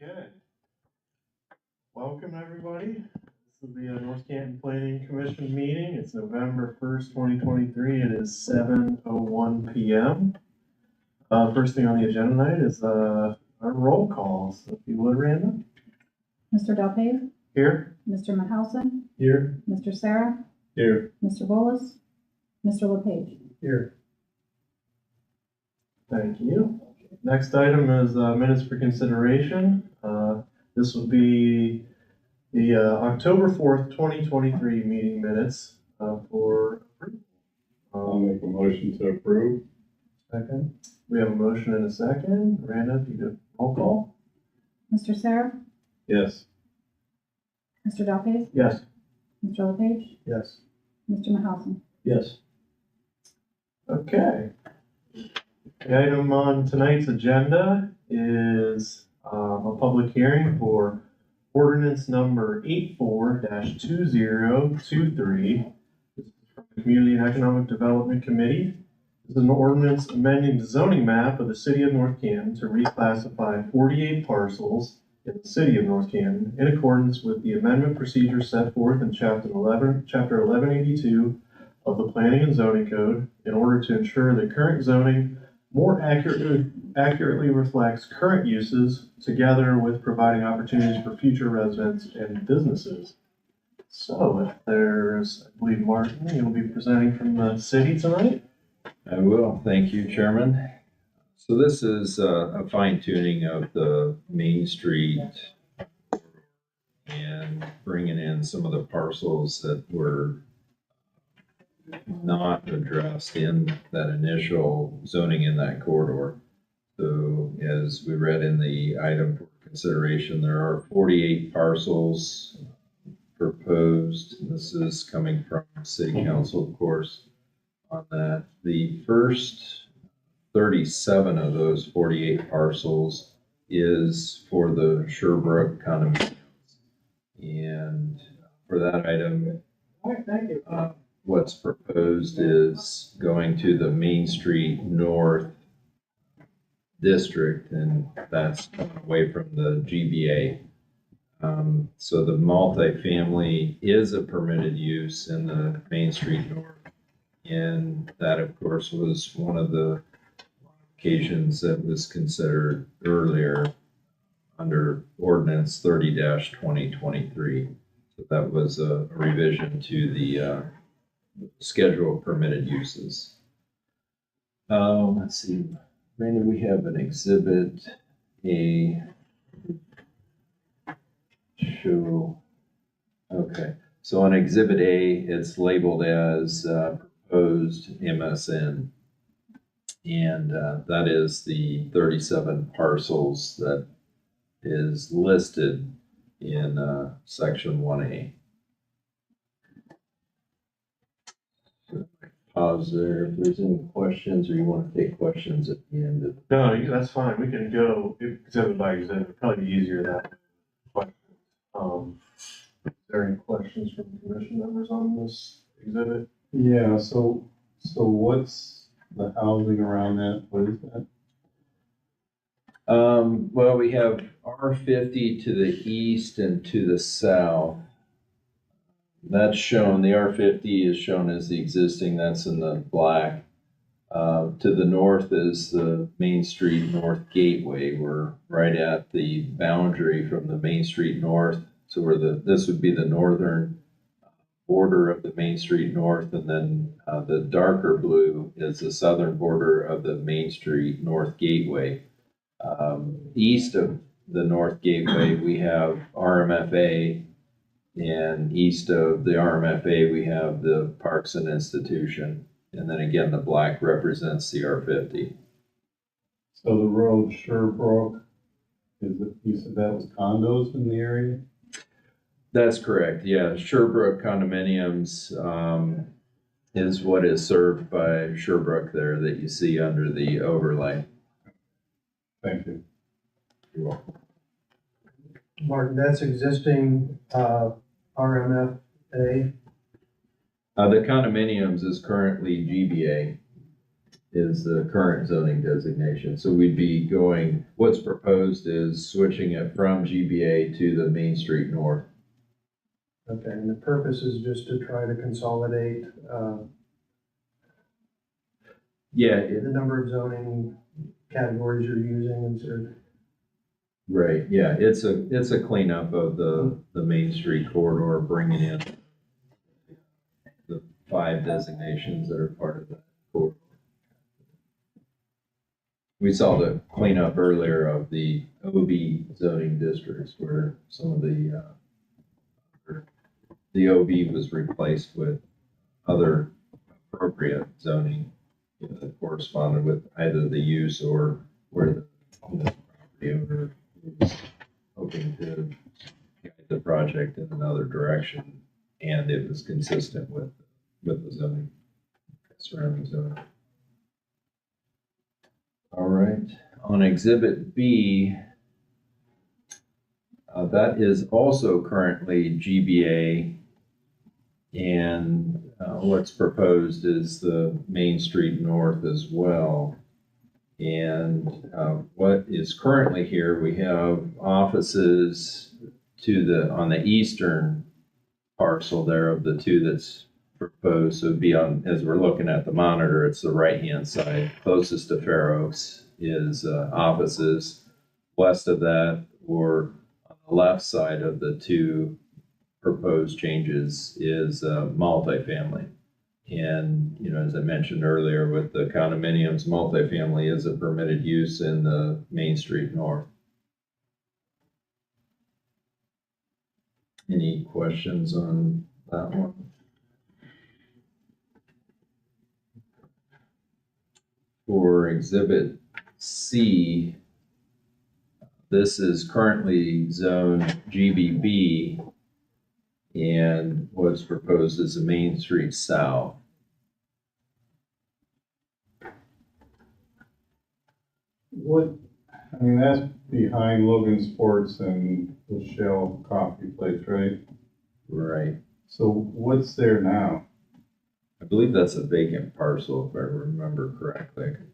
Okay. Welcome, everybody. This is the North Canton Planning Commission meeting. It's November 1st, 2023. It is 7:01 p.m. First thing on the agenda tonight is our roll calls. If you would, Randa. Mr. Delpave? Here. Mr. Mathausen? Here. Mr. Sarah? Here. Mr. Bolus? Mr. LePage? Here. Thank you. Next item is minutes for consideration. This will be the October 4th, 2023 meeting minutes for approval. I'll make a motion to approve. Second. We have a motion and a second. Randa, if you could roll call. Mr. Sarah? Yes. Mr. Delpave? Yes. Mr. LePage? Yes. Mr. Mathausen? Yes. Okay. The item on tonight's agenda is a public hearing for ordinance number 84-2023. This is from the Community and Economic Development Committee. This is an ordinance amending the zoning map of the city of North Canton to reclassify 48 parcels in the city of North Canton in accordance with the amendment procedure set forth in chapter 1182 of the Planning and Zoning Code in order to ensure that current zoning more accurately reflects current uses, together with providing opportunities for future residents and businesses. So if there's, I believe, Martin, you'll be presenting from the city tonight. I will. Thank you, Chairman. So this is a fine tuning of the Main Street and bringing in some of the parcels that were not addressed in that initial zoning in that corridor. So as we read in the item for consideration, there are 48 parcels proposed. This is coming from City Council, of course, on that. The first 37 of those 48 parcels is for the Sherbrooke condominiums. And for that item, what's proposed is going to the Main Street North district, and that's away from the GBA. So the multifamily is a permitted use in the Main Street North, and that, of course, was one of the modifications that was considered earlier under Ordinance 30-2023. So that was a revision to the schedule of permitted uses. Let's see, Randy, we have an exhibit A show. Okay, so on exhibit A, it's labeled as proposed MSN. And that is the 37 parcels that is listed in section 1A. Pause there if there's any questions, or you want to take questions at the end of. No, that's fine. We can go exhibit by exhibit. It'd probably be easier that way. Is there any questions from commission members on this exhibit? Yeah, so what's the housing around that? What is that? Well, we have R50 to the east and to the south. That's shown, the R50 is shown as the existing, that's in the black. To the north is the Main Street North Gateway. We're right at the boundary from the Main Street North. So this would be the northern border of the Main Street North, and then the darker blue is the southern border of the Main Street North Gateway. East of the North Gateway, we have RMFA, and east of the RMFA, we have the Parks and Institution. And then again, the black represents the R50. So the road Sherbrooke, you said that was condos in the area? That's correct. Yeah, Sherbrooke condominiums is what is served by Sherbrooke there that you see under the overlay. Thank you. You're welcome. Martin, that's existing RMFA. The condominiums is currently GBA. is the current zoning designation. So we'd be going, what's proposed is switching it from GBA to the Main Street North. Okay, and the purpose is just to try to consolidate, Yeah, the number of zoning categories you're using and sort of. right, yeah, it's a cleanup of the Main Street corridor, bringing in the 5 designations that are part of that corridor. We saw the cleanup earlier of the OB zoning districts where some of the OB was replaced with other appropriate zoning, that corresponded with either the use or where the property owner was hoping to guide the project in another direction, and it was consistent with the zoning, surrounding zoning. All right, on Exhibit B, that is also currently GBA, and what's proposed is the Main Street North as well. And what is currently here, we have offices on the eastern parcel there of the 2 that's proposed. So it'd be on, as we're looking at the monitor, it's the right-hand side. Closest to Fair Oaks is offices. West of that, or on the left side of the 2 proposed changes, is multifamily. And, as I mentioned earlier with the condominiums, multifamily is a permitted use in the Main Street North. Any questions on that one? For Exhibit C, this is currently zone GBB, and what's proposed is the Main Street South. That's behind Logan Sports and the Shell Coffee Place, right? Right. So what's there now? I believe that's a vacant parcel, if I remember correctly. I can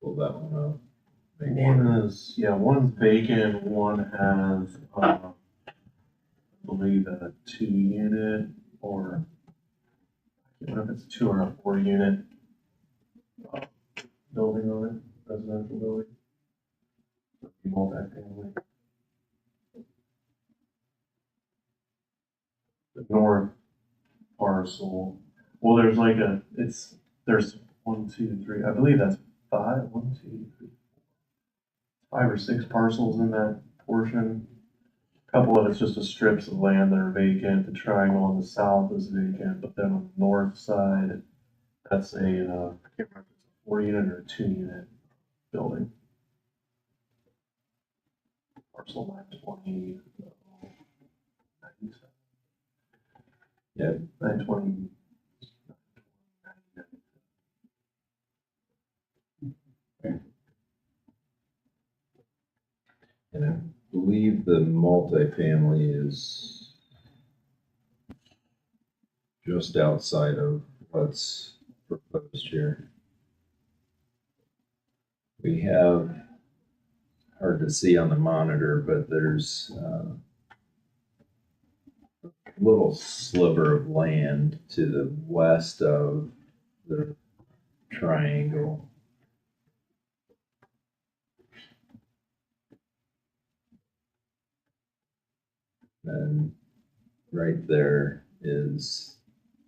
pull that one up. One's vacant, one has, I believe a 2-unit, or I don't know if it's a 2 or a 4-unit building on it, residential building. Multifamily. The north parcel, well, there's like there's 1, 2, 3, I believe that's 5, 1, 2, 3, 5 or 6 parcels in that portion. A couple of it's just the strips of land that are vacant. The triangle on the south is vacant, but then on the north side, that's I can't remember if it's a 4-unit or a 2-unit building. Parcel 920. Yeah. 920. And I believe the multifamily is just outside of what's proposed here. We have, hard to see on the monitor, but there's a little sliver of land to the west of the triangle. And right there is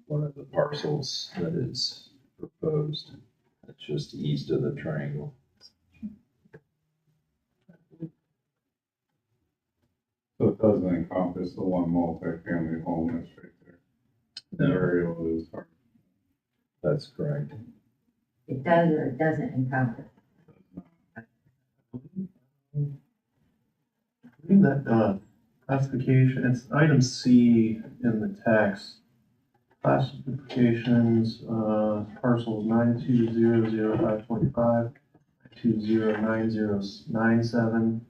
one of the parcels that is proposed. It's just east of the triangle. So it doesn't encompass the one multifamily home that's right there. The aerial is hard. That's correct. It does or it doesn't encompass. I think that classification, it's item C in the text. Classifications, parcels 9200525, 9209097,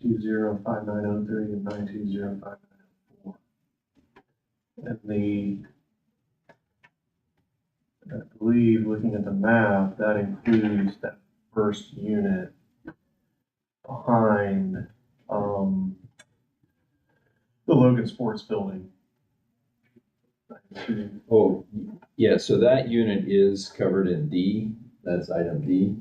9205903, and 9205904. And I believe, looking at the map, that includes that first unit behind, the Logan Sports Building. Oh, yeah, so that unit is covered in D, that's item D.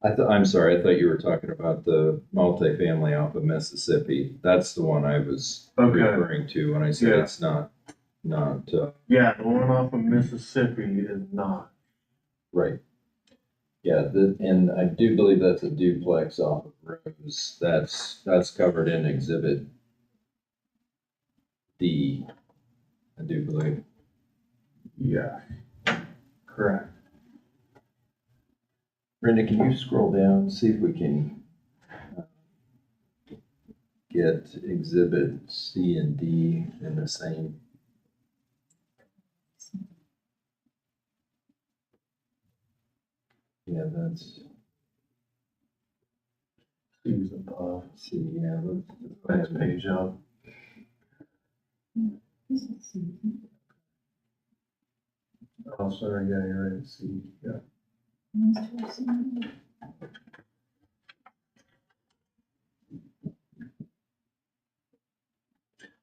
I'm sorry, I thought you were talking about the multifamily off of Mississippi. That's the one I was Okay. referring to when I said Yeah. it's not, Yeah, the one off of Mississippi is not. right. Yeah, and I do believe that's a duplex off of Rose. That's covered in Exhibit D, I do believe. Yeah. Correct. Brenda, can you scroll down, see if we can get Exhibit C and D in the same? Yeah, that's C's above. C, yeah, Next page up. Oh, sorry, yeah, you're right, C, yeah.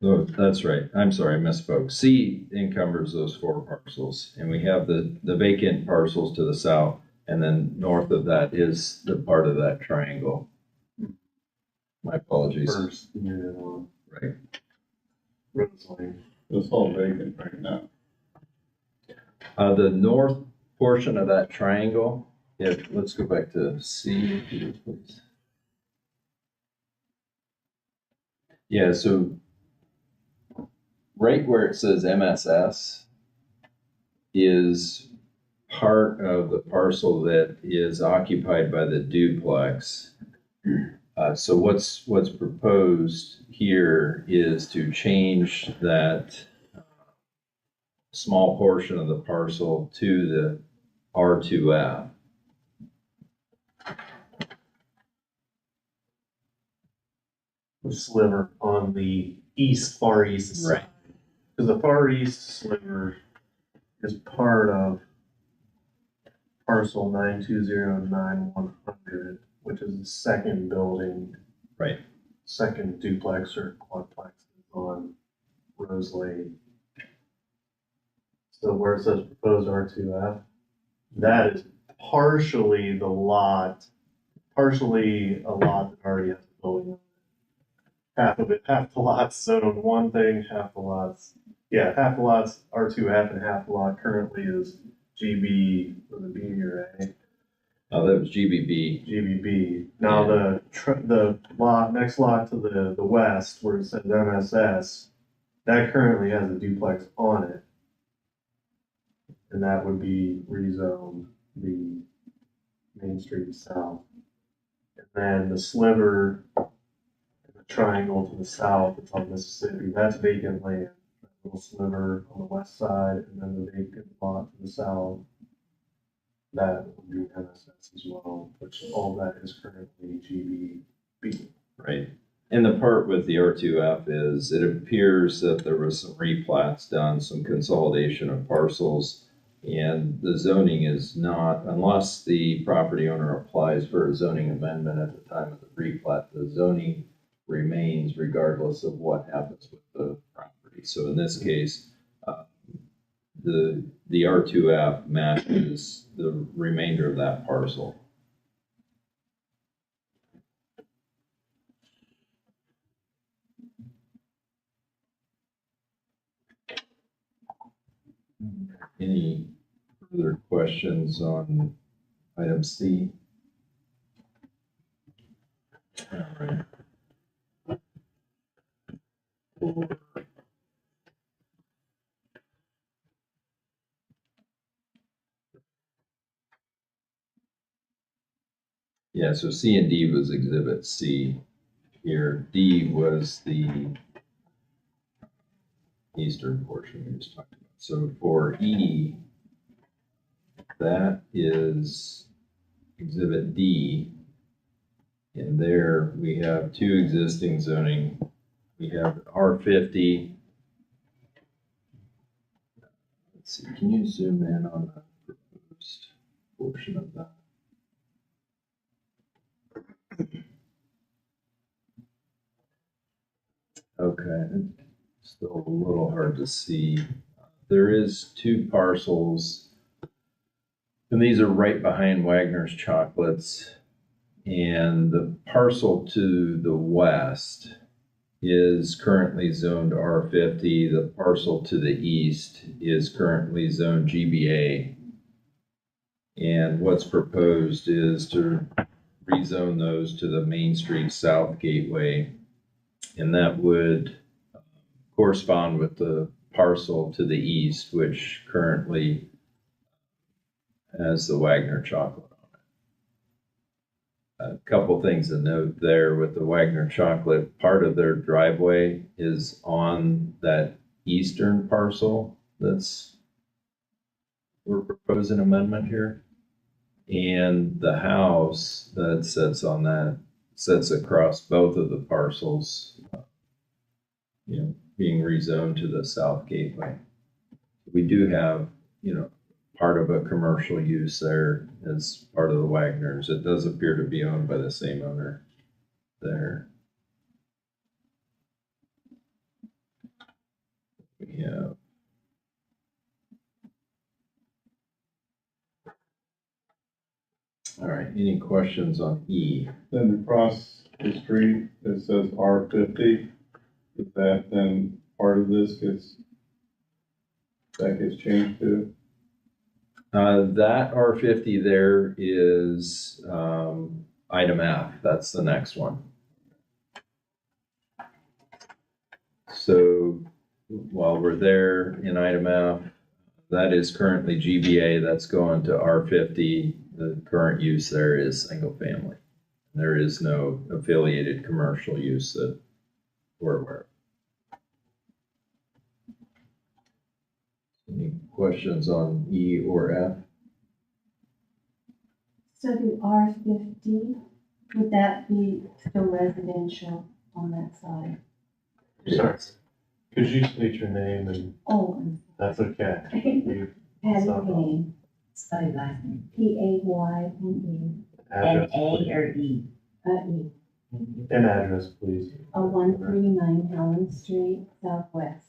oh, that's right. I'm sorry, I misspoke. C encumbers those 4 parcels, and we have the vacant parcels to the south, and then north of that is the part of that triangle. My apologies. First unit on Right. Rose Lane. It's all vacant right now. The north portion of that triangle, let's go back to C, please. Yeah, so right where it says MSS is part of the parcel that is occupied by the duplex. So what's proposed here is to change that small portion of the parcel to the R2F. The sliver on the far east side. Right. Because the far east sliver is part of parcel 9209100, which is the second building. Right. Second duplex or quadplex on Rose Lane. So where it says proposed R2F, that is partially a lot that already has a building on it. Half of it, half the lots zoned one thing, half the lots R2F, and half the lot currently is GB, was it B or A? Oh, that was GBB. GBB. Now the next lot to the west where it says MSS, that currently has a duplex on it. And that would be rezoned the Main Street south. And then the sliver, the triangle to the south, it's on Mississippi, that's vacant land. That little sliver on the west side, and then the vacant lot to the south. That would be MSS as well, which all that is currently GB. Right. And the part with the R2F is it appears that there was some replats done, some consolidation of parcels, and the zoning is not, unless the property owner applies for a zoning amendment at the time of the replat, the zoning remains regardless of what happens with the property. So in this case, the R2F matches the remainder of that parcel. Any further questions on item C? All right. Yeah, so C and D was Exhibit C here. D was the eastern portion we just talked about. So for E, that is Exhibit D. And there we have 2 existing zoning. We have R50. let's see, can you zoom in on the proposed portion of that? Okay, still a little hard to see. There is 2 parcels, and these are right behind Wagner's Chocolates. And the parcel to the west is currently zoned R50. The parcel to the east is currently zoned GBA. And what's proposed is to rezone those to the Main Street South Gateway. And that would correspond with the parcel to the east, which currently has the Wagner Chocolate. A couple things to note there with the Wagner Chocolate, part of their driveway is on that eastern parcel we're proposing amendment here. And the house that sits on that sits across both of the parcels, being rezoned to the South Gateway. We do have, part of a commercial use there as part of the Wagners. It does appear to be owned by the same owner there. We have all right, any questions on E? Then across the street, it says R50. Is that then part of this gets changed to? That R50 there is item F. That's the next one. So while we're there in item F, that is currently GBA. That's going to R50. The current use there is single family. There is no affiliated commercial use that we're aware of. Any questions on E or F? So the R50, would that be still residential on that side? Sorry. Could you state your name and Oh, that's okay. You- Patty Stop. Payne, Spell your last name. Payne, Address, N-A please. or E? E, And address, please. 139 Helen Street, Southwest.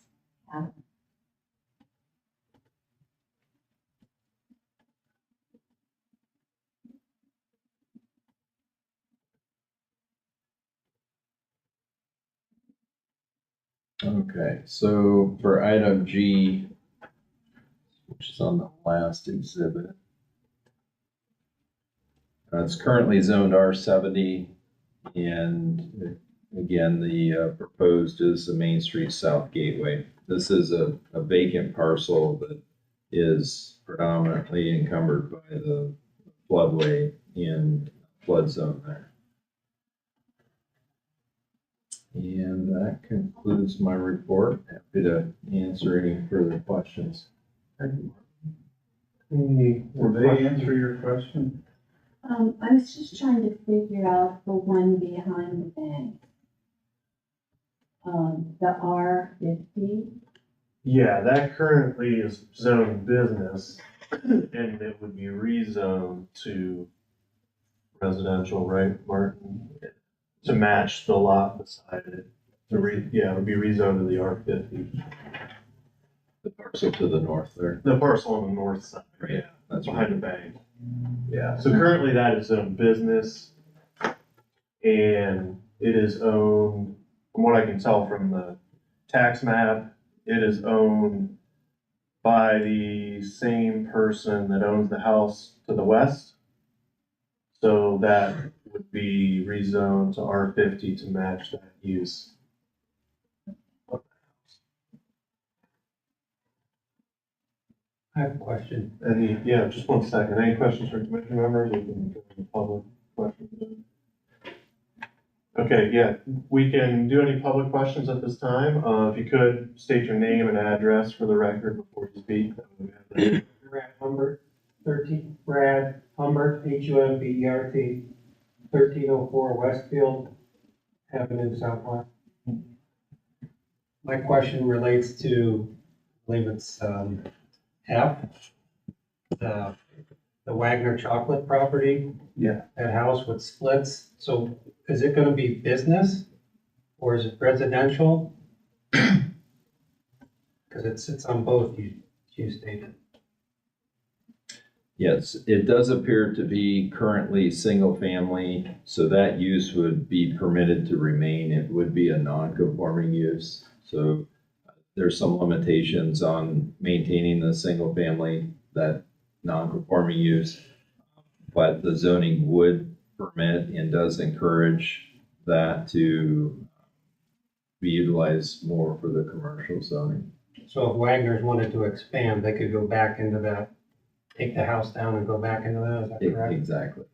Okay, so for item G, which is on the last exhibit, it's currently zoned R70, and again, the proposed is the Main Street South Gateway. This is a vacant parcel that is predominantly encumbered by the floodway and flood zone there. And that concludes my report. Happy to answer any further questions. Any Did more they questions? answer your question? I was just trying to figure out the one behind the bank. The R50. Yeah, that currently is zoned business and it would be rezoned to residential, right, Martin? To match the lot beside it. It would be rezoned to the R50. The parcel to the north there. The parcel on the north side, Right. That's behind the bank. Yeah, so currently that is zoned business. And it is owned, from what I can tell from the tax map, it is owned by the same person that owns the house to the west. So that would be rezoned to R50 to match that use. I have a question. Just 1 second. Any questions from commission members? We can go to the public questions. Okay, yeah, we can do any public questions at this time. If you could state your name and address for the record before you speak. That way we have that. Brad Humbert, Brad Humbert, Humbert, 1304 Westfield Avenue, Southwest. My question relates to, I believe it's F, the Wagner chocolate property. Yeah. That house with splits, so is it gonna be business or is it residential? Cause it sits on both, you stated. Yes, it does appear to be currently single family, so that use would be permitted to remain. It would be a non-conforming use. So there's some limitations on maintaining the single family, that non-conforming use. But the zoning would permit and does encourage that to be utilized more for the commercial zoning. So if Wagner's wanted to expand, they could go back into that, take the house down and go back into that, is that correct? Exactly.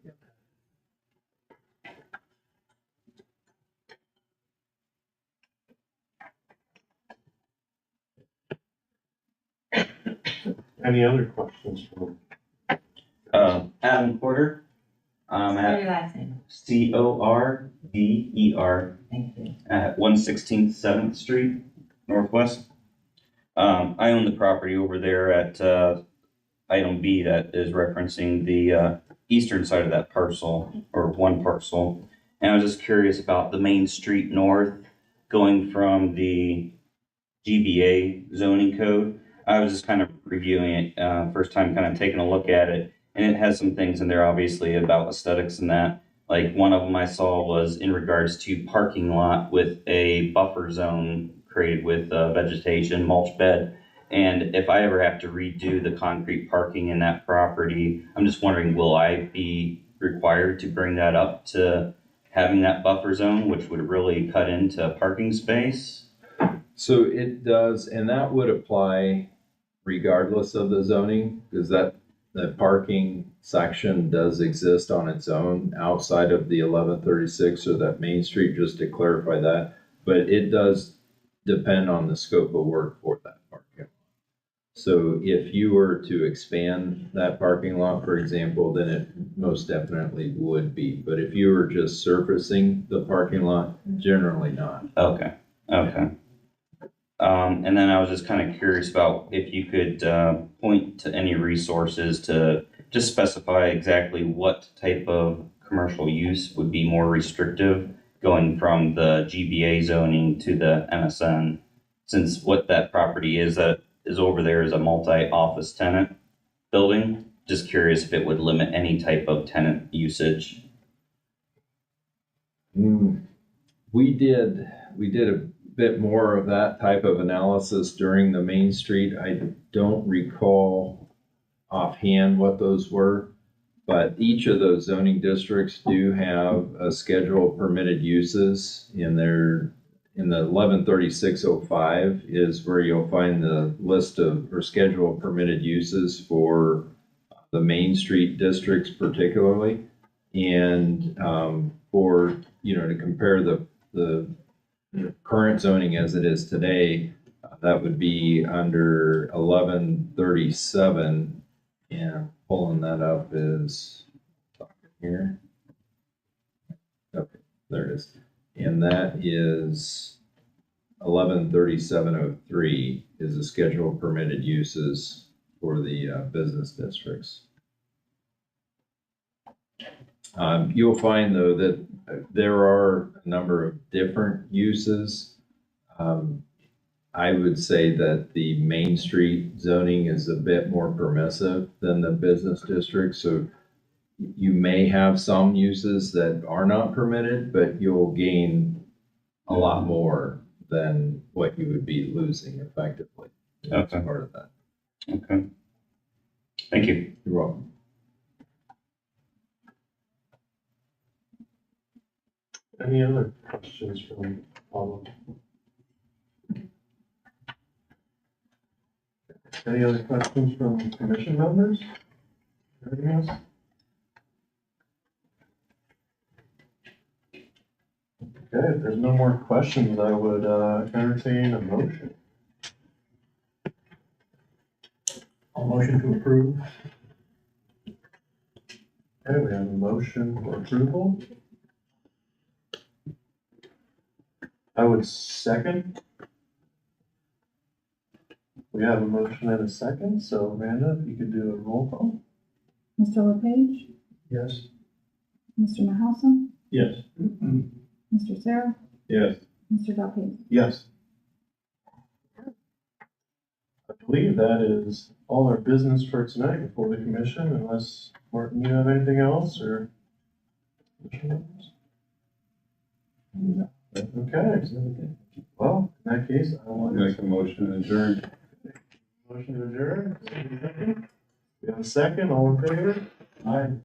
Any other questions from? Adam Porter. Spell At your last name. Corder Thank you. at 116th 7th Street Northwest. I own the property over there at item B that is referencing the eastern side of that parcel, or one parcel. And I was just curious about the Main Street North going from the GBA zoning code. I was just kind of reviewing it, first time kind of taking a look at it. And it has some things in there, obviously, about aesthetics and that. Like one of them I saw was in regards to parking lot with a buffer zone created with vegetation, mulch bed. And if I ever have to redo the concrete parking in that property, I'm just wondering, will I be required to bring that up to having that buffer zone, which would really cut into parking space? So it does, and that would apply regardless of the zoning, because that parking section does exist on its own outside of the 1136 or that Main Street, just to clarify that. But it does depend on the scope of work for that parking. So if you were to expand that parking lot, for example, then it most definitely would be. But if you were just surfacing the parking lot, generally not. Okay. And then I was just kind of curious about if you could point to any resources to just specify exactly what type of commercial use would be more restrictive going from the GBA zoning to the MSN, since what that property is that is over there is a multi-office tenant building. Just curious if it would limit any type of tenant usage. We did a bit more of that type of analysis during the Main Street. I don't recall offhand what those were, but each of those zoning districts do have a schedule of permitted uses in their, in the 113605 is where you'll find the list of, or schedule of permitted uses for the Main Street districts particularly. And for, to compare the current zoning as it is today, that would be under 1137, and pulling that up is here. Okay, there it is. And that is 113703 is the schedule of permitted uses for the business districts. You'll find though that there are a number of different uses. I would say that the Main Street zoning is a bit more permissive than the business district. So you may have some uses that are not permitted, but you'll gain a lot more than what you would be losing effectively. That's Okay. part of that. Okay. Thank you. You're welcome. Any other questions from public? Any other questions from commission members? Anything else? Okay, if there's no more questions, I would entertain a motion. I'll motion to approve. Okay, we have a motion for approval. I would second. We have a motion and a second, so Amanda, if you could do a roll call. Mr. LePage? Yes. Mr. Mahelson? Yes. Mr. Sarah? Yes. Mr. Delapace? Yes. I believe that is all our business for tonight before the commission, unless, Martin, you have anything else, or? No. Okay, well, in that case, I want to Make a motion to adjourn. motion to adjourn. We have a second, all in favor? Aye.